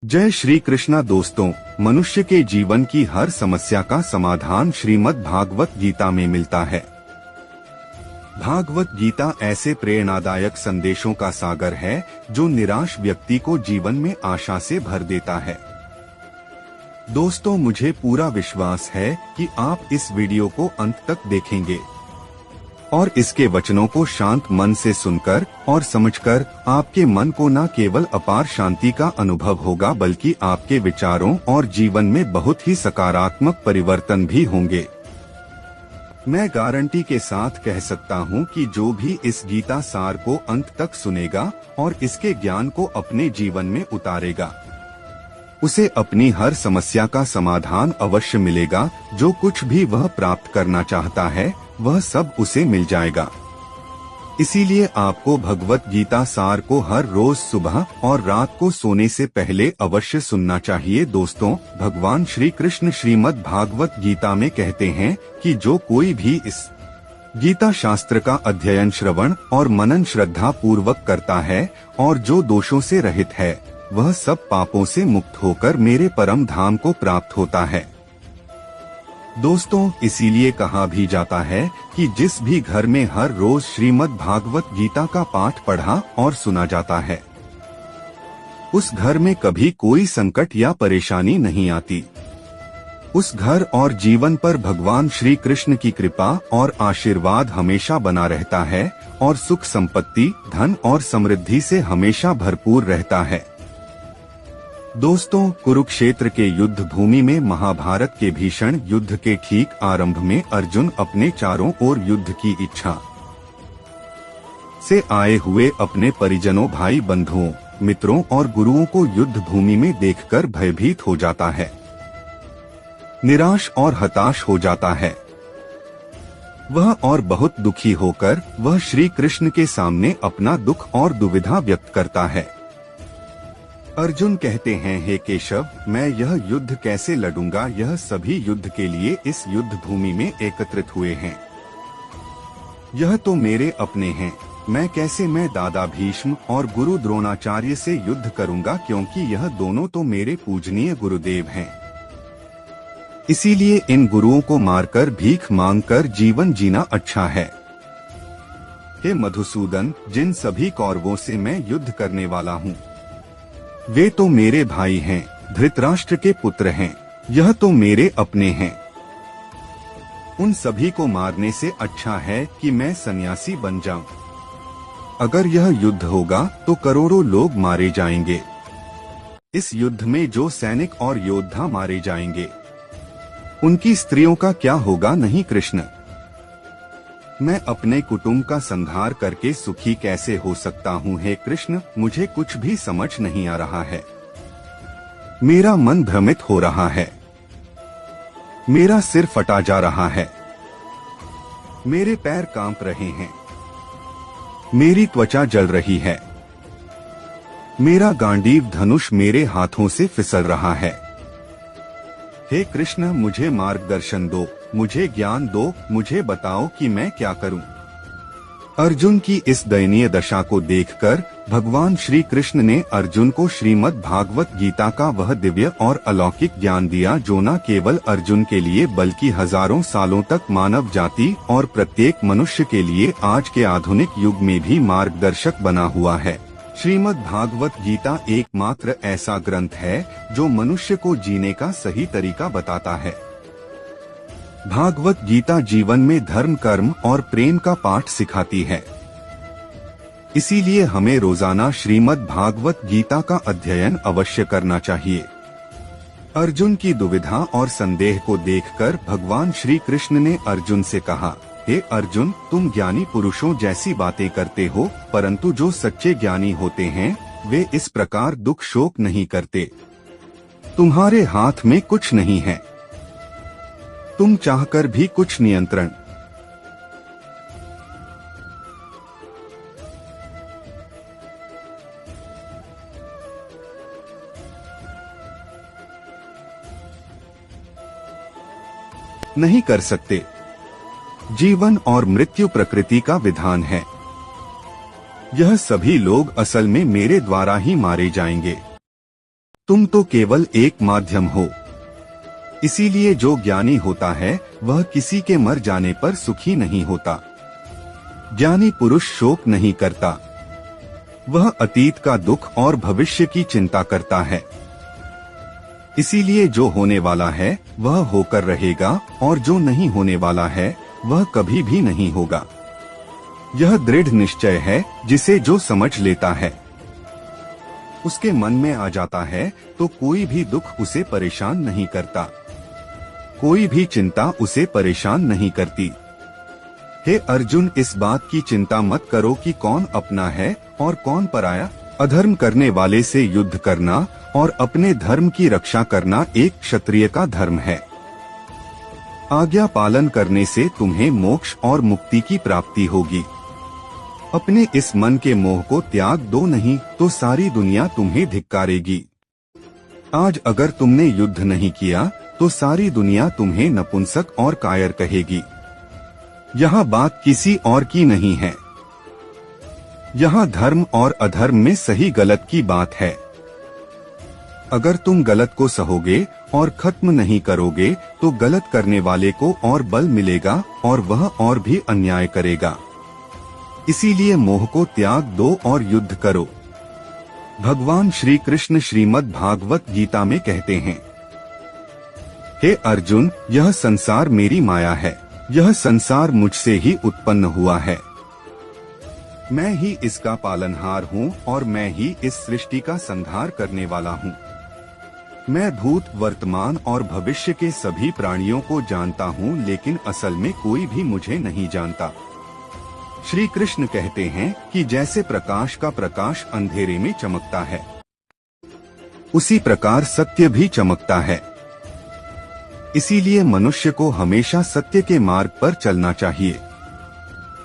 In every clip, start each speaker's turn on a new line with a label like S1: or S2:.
S1: जय श्री कृष्णा दोस्तों, मनुष्य के जीवन की हर समस्या का समाधान श्रीमद् भागवत गीता में मिलता है। भागवत गीता ऐसे प्रेरणादायक संदेशों का सागर है जो निराश व्यक्ति को जीवन में आशा से भर देता है। दोस्तों, मुझे पूरा विश्वास है कि आप इस वीडियो को अंत तक देखेंगे और इसके वचनों को शांत मन से सुनकर और समझकर आपके मन को न केवल अपार शांति का अनुभव होगा बल्कि आपके विचारों और जीवन में बहुत ही सकारात्मक परिवर्तन भी होंगे। मैं गारंटी के साथ कह सकता हूं कि जो भी इस गीता सार को अंत तक सुनेगा और इसके ज्ञान को अपने जीवन में उतारेगा, उसे अपनी हर समस्या का समाधान अवश्य मिलेगा। जो कुछ भी वह प्राप्त करना चाहता है वह सब उसे मिल जाएगा। इसीलिए आपको भगवत गीता सार को हर रोज सुबह और रात को सोने से पहले अवश्य सुनना चाहिए। दोस्तों, भगवान श्री कृष्ण श्रीमद् भागवत गीता में कहते हैं कि जो कोई भी इस गीता शास्त्र का अध्ययन, श्रवण और मनन श्रद्धा पूर्वक करता है और जो दोषों से रहित है, वह सब पापों से मुक्त होकर मेरे परम धाम को प्राप्त होता है। दोस्तों, इसीलिए कहा भी जाता है कि जिस भी घर में हर रोज श्रीमद् भागवत गीता का पाठ पढ़ा और सुना जाता है, उस घर में कभी कोई संकट या परेशानी नहीं आती। उस घर और जीवन पर भगवान श्री कृष्ण की कृपा और आशीर्वाद हमेशा बना रहता है और सुख संपत्ति, धन और समृद्धि से हमेशा भरपूर रहता है। दोस्तों, कुरुक्षेत्र के युद्ध भूमि में महाभारत के भीषण युद्ध के ठीक आरंभ में अर्जुन अपने चारों ओर युद्ध की इच्छा से आए हुए अपने परिजनों, भाई बंधुओं, मित्रों और गुरुओं को युद्ध भूमि में देखकर भयभीत हो जाता है, निराश और हताश हो जाता है। वह और बहुत दुखी होकर वह श्री कृष्ण के सामने अपना दुख और दुविधा व्यक्त करता है। अर्जुन कहते हैं, हे केशव, मैं यह युद्ध कैसे लड़ूंगा? यह सभी युद्ध के लिए इस युद्ध भूमि में एकत्रित हुए हैं। यह तो मेरे अपने हैं। मैं दादा भीष्म और गुरु द्रोणाचार्य से युद्ध करूंगा, क्योंकि यह दोनों तो मेरे पूजनीय गुरुदेव हैं। इसीलिए इन गुरुओं को मारकर भीख मांगकर जीवन जीना अच्छा है। हे मधुसूदन, जिन सभी कौरवों से मैं युद्ध करने वाला हूँ, वे तो मेरे भाई हैं, धृतराष्ट्र के पुत्र हैं। यह तो मेरे अपने हैं। उन सभी को मारने से अच्छा है कि मैं सन्यासी बन जाऊं। अगर यह युद्ध होगा तो करोड़ों लोग मारे जाएंगे। इस युद्ध में जो सैनिक और योद्धा मारे जाएंगे, उनकी स्त्रियों का क्या होगा? नहीं कृष्ण, मैं अपने कुटुंब का संहार करके सुखी कैसे हो सकता हूँ? हे कृष्ण, मुझे कुछ भी समझ नहीं आ रहा है। मेरा मन भ्रमित हो रहा है, मेरा सिर फटा जा रहा है, मेरे पैर कांप रहे हैं, मेरी त्वचा जल रही है, मेरा गांडीव धनुष मेरे हाथों से फिसल रहा है। हे कृष्ण, मुझे मार्गदर्शन दो, मुझे ज्ञान दो, मुझे बताओ कि मैं क्या करूं। अर्जुन की इस दयनीय दशा को देखकर भगवान श्री कृष्ण ने अर्जुन को श्रीमद् भागवत गीता का वह दिव्य और अलौकिक ज्ञान दिया जो न केवल अर्जुन के लिए बल्कि हजारों सालों तक मानव जाति और प्रत्येक मनुष्य के लिए आज के आधुनिक युग में भी मार्गदर्शक बना हुआ है। श्रीमद् भागवत गीता एकमात्र ऐसा ग्रंथ है जो मनुष्य को जीने का सही तरीका बताता है। भागवत गीता जीवन में धर्म, कर्म और प्रेम का पाठ सिखाती है। इसीलिए हमें रोजाना श्रीमद् भागवत गीता का अध्ययन अवश्य करना चाहिए। अर्जुन की दुविधा और संदेह को देखकर भगवान श्री कृष्ण ने अर्जुन से कहा, हे अर्जुन, तुम ज्ञानी पुरुषों जैसी बातें करते हो, परंतु जो सच्चे ज्ञानी होते हैं वे इस प्रकार दुख शोक नहीं करते। तुम्हारे हाथ में कुछ नहीं है, तुम चाहकर भी कुछ नियंत्रण नहीं कर सकते। जीवन और मृत्यु प्रकृति का विधान है। यह सभी लोग असल में मेरे द्वारा ही मारे जाएंगे। तुम तो केवल एक माध्यम हो। इसीलिए जो ज्ञानी होता है वह किसी के मर जाने पर सुखी नहीं होता। ज्ञानी पुरुष शोक नहीं करता, वह अतीत का दुख और भविष्य की चिंता करता है। इसीलिए जो होने वाला है वह होकर रहेगा और जो नहीं होने वाला है वह कभी भी नहीं होगा। यह दृढ़ निश्चय है जिसे जो समझ लेता है उसके मन में आ जाता है तो कोई भी दुख उसे परेशान नहीं करता, कोई भी चिंता उसे परेशान नहीं करती। हे अर्जुन, इस बात की चिंता मत करो कि कौन अपना है और कौन पराया। अधर्म करने वाले से युद्ध करना और अपने धर्म की रक्षा करना एक क्षत्रिय का धर्म है। आज्ञा पालन करने से तुम्हें मोक्ष और मुक्ति की प्राप्ति होगी। अपने इस मन के मोह को त्याग दो, नहीं तो सारी दुनिया तुम्हें धिक्कारेगी। आज अगर तुमने युद्ध नहीं किया तो सारी दुनिया तुम्हें नपुंसक और कायर कहेगी। यहाँ बात किसी और की नहीं है, यहाँ धर्म और अधर्म में सही गलत की बात है। अगर तुम गलत को सहोगे और खत्म नहीं करोगे तो गलत करने वाले को और बल मिलेगा और वह और भी अन्याय करेगा। इसीलिए मोह को त्याग दो और युद्ध करो। भगवान श्री कृष्ण श्रीमद् भागवत गीता में कहते हैं, हे अर्जुन, यह संसार मेरी माया है, यह संसार मुझसे ही उत्पन्न हुआ है। मैं ही इसका पालनहार हूँ और मैं ही इस सृष्टि का संहार करने वाला हूँ। मैं भूत, वर्तमान और भविष्य के सभी प्राणियों को जानता हूँ, लेकिन असल में कोई भी मुझे नहीं जानता। श्री कृष्ण कहते हैं कि जैसे प्रकाश का प्रकाश अंधेरे में चमकता है, उसी प्रकार सत्य भी चमकता है। इसीलिए मनुष्य को हमेशा सत्य के मार्ग पर चलना चाहिए।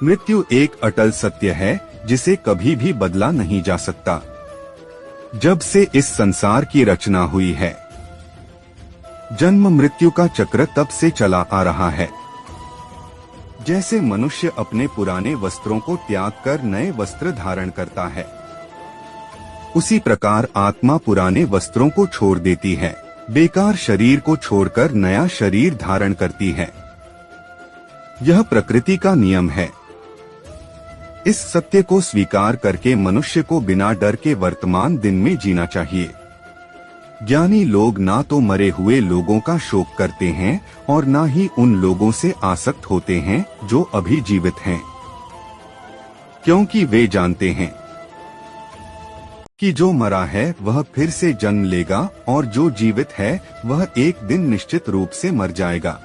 S1: मृत्यु एक अटल सत्य है जिसे कभी भी बदला नहीं जा सकता। जब से इस संसार की रचना हुई है, जन्म मृत्यु का चक्र तब से चला आ रहा है। जैसे मनुष्य अपने पुराने वस्त्रों को त्याग कर नए वस्त्र धारण करता है, उसी प्रकार आत्मा पुराने वस्त्रों को छोड़ देती है, बेकार शरीर को छोड़कर नया शरीर धारण करती है। यह प्रकृति का नियम है। इस सत्य को स्वीकार करके मनुष्य को बिना डर के वर्तमान दिन में जीना चाहिए। ज्ञानी लोग ना तो मरे हुए लोगों का शोक करते हैं और ना ही उन लोगों से आसक्त होते हैं जो अभी जीवित हैं, क्योंकि वे जानते हैं कि जो मरा है वह फिर से जन्म लेगा और जो जीवित है वह एक दिन निश्चित रूप से मर जाएगा।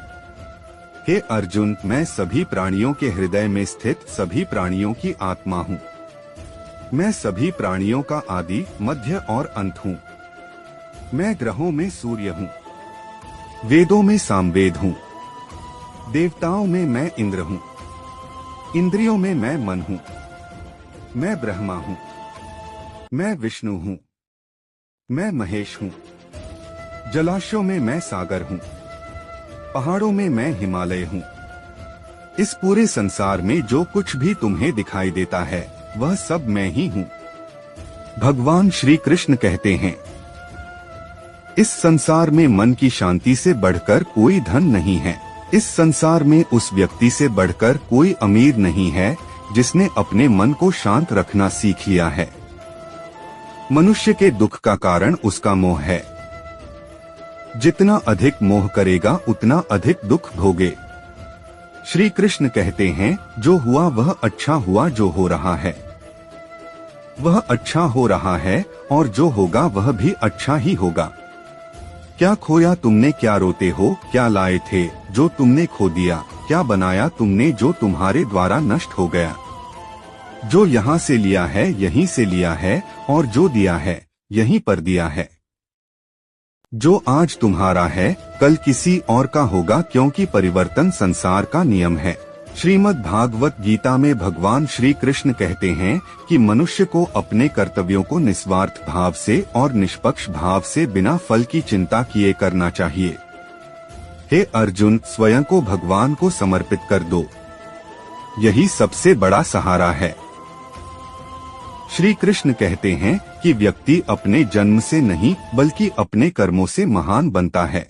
S1: हे अर्जुन, मैं सभी प्राणियों के हृदय में स्थित सभी प्राणियों की आत्मा हूँ। मैं सभी प्राणियों का आदि, मध्य और अंत हूँ। मैं ग्रहों में सूर्य हूँ, वेदों में सामवेद हूँ, देवताओं में मैं इंद्र हूँ, इंद्रियों में मैं मन हूँ, मैं ब्रह्मा हूँ, मैं विष्णु हूँ, मैं महेश हूँ, जलाशयों में मैं सागर हूँ, पहाड़ों में मैं हिमालय हूँ। इस पूरे संसार में जो कुछ भी तुम्हें दिखाई देता है वह सब मैं ही हूँ। भगवान श्री कृष्ण कहते हैं, इस संसार में मन की शांति से बढ़कर कोई धन नहीं है। इस संसार में उस व्यक्ति से बढ़कर कोई अमीर नहीं है जिसने अपने मन को शांत रखना सीख लिया है। मनुष्य के दुख का कारण उसका मोह है। जितना अधिक मोह करेगा उतना अधिक दुख भोगे। श्री कृष्ण कहते हैं, जो हुआ वह अच्छा हुआ, जो हो रहा है वह अच्छा हो रहा है और जो होगा वह भी अच्छा ही होगा। क्या खोया तुमने, क्या रोते हो, क्या लाए थे जो तुमने खो दिया, क्या बनाया तुमने जो तुम्हारे द्वारा नष्ट हो गया। जो यहाँ से लिया है यहीं से लिया है और जो दिया है यहीं पर दिया है। जो आज तुम्हारा है कल किसी और का होगा, क्योंकि परिवर्तन संसार का नियम है। श्रीमद् भागवत गीता में भगवान श्री कृष्ण कहते हैं कि मनुष्य को अपने कर्तव्यों को निस्वार्थ भाव से और निष्पक्ष भाव से बिना फल की चिंता किए करना चाहिए। हे अर्जुन, स्वयं को भगवान को समर्पित कर दो, यही सबसे बड़ा सहारा है। श्री कृष्ण कहते हैं कि व्यक्ति अपने जन्म से नहीं बल्कि अपने कर्मों से महान बनता है।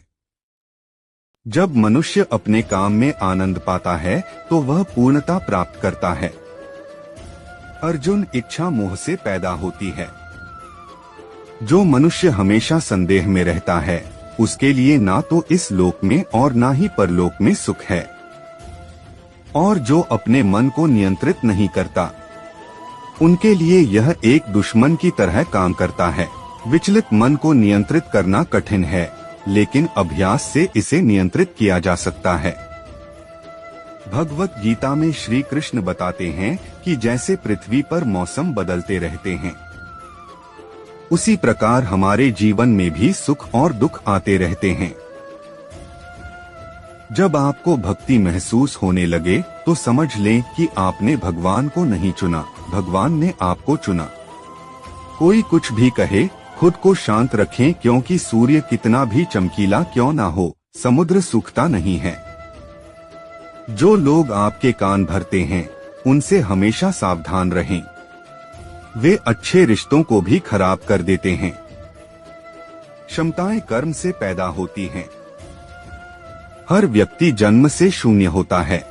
S1: जब मनुष्य अपने काम में आनंद पाता है तो वह पूर्णता प्राप्त करता है। अर्जुन, इच्छा मोह से पैदा होती है। जो मनुष्य हमेशा संदेह में रहता है उसके लिए ना तो इस लोक में और ना ही परलोक में सुख है। और जो अपने मन को नियंत्रित नहीं करता उनके लिए यह एक दुश्मन की तरह काम करता है। विचलित मन को नियंत्रित करना कठिन है, लेकिन अभ्यास से इसे नियंत्रित किया जा सकता है। भगवत गीता में श्री कृष्ण बताते हैं कि जैसे पृथ्वी पर मौसम बदलते रहते हैं, उसी प्रकार हमारे जीवन में भी सुख और दुख आते रहते हैं। जब आपको भक्ति महसूस होने लगे तो समझ लें कि आपने भगवान को नहीं चुना, भगवान ने आपको चुना। कोई कुछ भी कहे, खुद को शांत रखें, क्योंकि सूर्य कितना भी चमकीला क्यों ना हो, समुद्र सूखता नहीं है। जो लोग आपके कान भरते हैं उनसे हमेशा सावधान रहें। वे अच्छे रिश्तों को भी खराब कर देते हैं। क्षमताएं कर्म से पैदा होती हैं। हर व्यक्ति जन्म से शून्य होता है।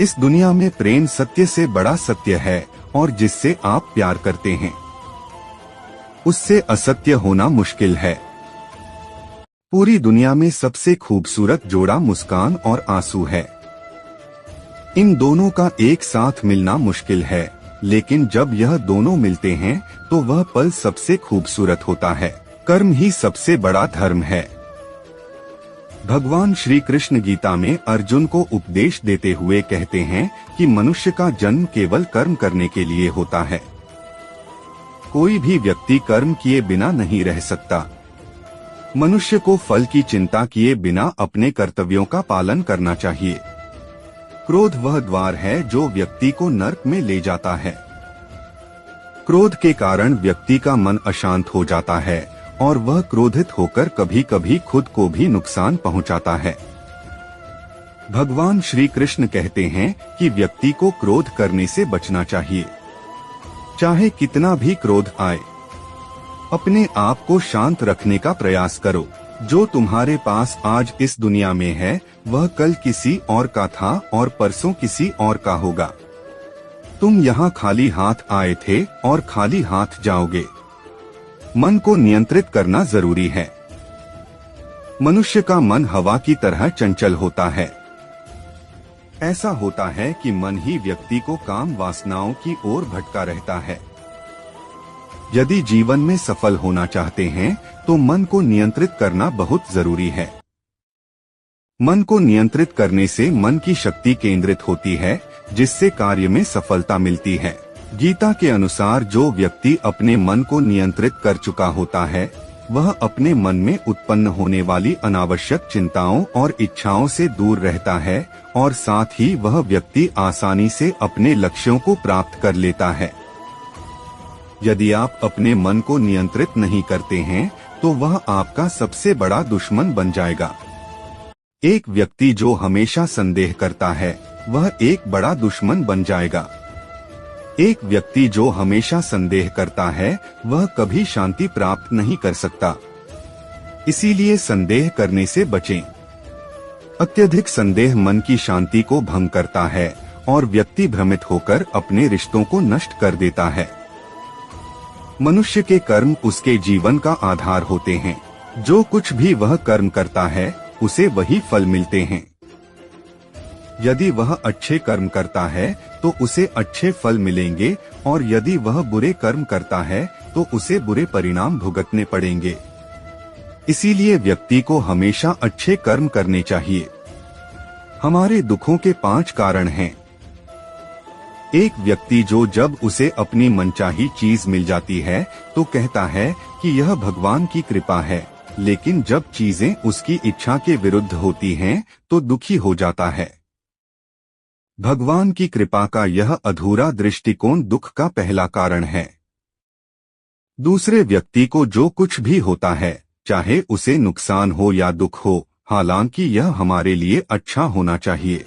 S1: इस दुनिया में प्रेम सत्य से बड़ा सत्य है और जिससे आप प्यार करते हैं उससे असत्य होना मुश्किल है। पूरी दुनिया में सबसे खूबसूरत जोड़ा मुस्कान और आंसू है। इन दोनों का एक साथ मिलना मुश्किल है, लेकिन जब यह दोनों मिलते हैं तो वह पल सबसे खूबसूरत होता है। कर्म ही सबसे बड़ा धर्म है। भगवान श्री कृष्ण गीता में अर्जुन को उपदेश देते हुए कहते हैं कि मनुष्य का जन्म केवल कर्म करने के लिए होता है। कोई भी व्यक्ति कर्म किए बिना नहीं रह सकता। मनुष्य को फल की चिंता किए बिना अपने कर्तव्यों का पालन करना चाहिए। क्रोध वह द्वार है जो व्यक्ति को नरक में ले जाता है। क्रोध के कारण व्यक्ति का मन अशांत हो जाता है और वह क्रोधित होकर कभी कभी खुद को भी नुकसान पहुंचाता है। भगवान श्री कृष्ण कहते हैं कि व्यक्ति को क्रोध करने से बचना चाहिए। चाहे कितना भी क्रोध आए, अपने आप को शांत रखने का प्रयास करो। जो तुम्हारे पास आज इस दुनिया में है वह कल किसी और का था और परसों किसी और का होगा। तुम यहाँ खाली हाथ आए थे और खाली हाथ जाओगे। मन को नियंत्रित करना जरूरी है। मनुष्य का मन हवा की तरह चंचल होता है। ऐसा होता है कि मन ही व्यक्ति को काम वासनाओं की ओर भटका रहता है। यदि जीवन में सफल होना चाहते हैं तो मन को नियंत्रित करना बहुत जरूरी है। मन को नियंत्रित करने से मन की शक्ति केंद्रित होती है, जिससे कार्य में सफलता मिलती है। गीता के अनुसार जो व्यक्ति अपने मन को नियंत्रित कर चुका होता है वह अपने मन में उत्पन्न होने वाली अनावश्यक चिंताओं और इच्छाओं से दूर रहता है और साथ ही वह व्यक्ति आसानी से अपने लक्ष्यों को प्राप्त कर लेता है। यदि आप अपने मन को नियंत्रित नहीं करते हैं तो वह आपका सबसे बड़ा दुश्मन बन जाएगा। एक व्यक्ति जो हमेशा संदेह करता है वह एक बड़ा दुश्मन बन जाएगा। एक व्यक्ति जो हमेशा संदेह करता है वह कभी शांति प्राप्त नहीं कर सकता। इसीलिए संदेह करने से बचें। अत्यधिक संदेह मन की शांति को भंग करता है और व्यक्ति भ्रमित होकर अपने रिश्तों को नष्ट कर देता है। मनुष्य के कर्म उसके जीवन का आधार होते हैं। जो कुछ भी वह कर्म करता है उसे वही फल मिलते हैं। यदि वह अच्छे कर्म करता है तो उसे अच्छे फल मिलेंगे और यदि वह बुरे कर्म करता है तो उसे बुरे परिणाम भुगतने पड़ेंगे। इसीलिए व्यक्ति को हमेशा अच्छे कर्म करने चाहिए। हमारे दुखों के 5 कारण हैं। एक व्यक्ति जो जब उसे अपनी मनचाही चीज मिल जाती है तो कहता है कि यह भगवान की कृपा है, लेकिन जब चीजें उसकी इच्छा के विरुद्ध होती हैं तो दुखी हो जाता है। भगवान की कृपा का यह अधूरा दृष्टिकोण दुख का पहला कारण है। दूसरे व्यक्ति को जो कुछ भी होता है, चाहे उसे नुकसान हो या दुख हो, हालांकि यह हमारे लिए अच्छा होना चाहिए।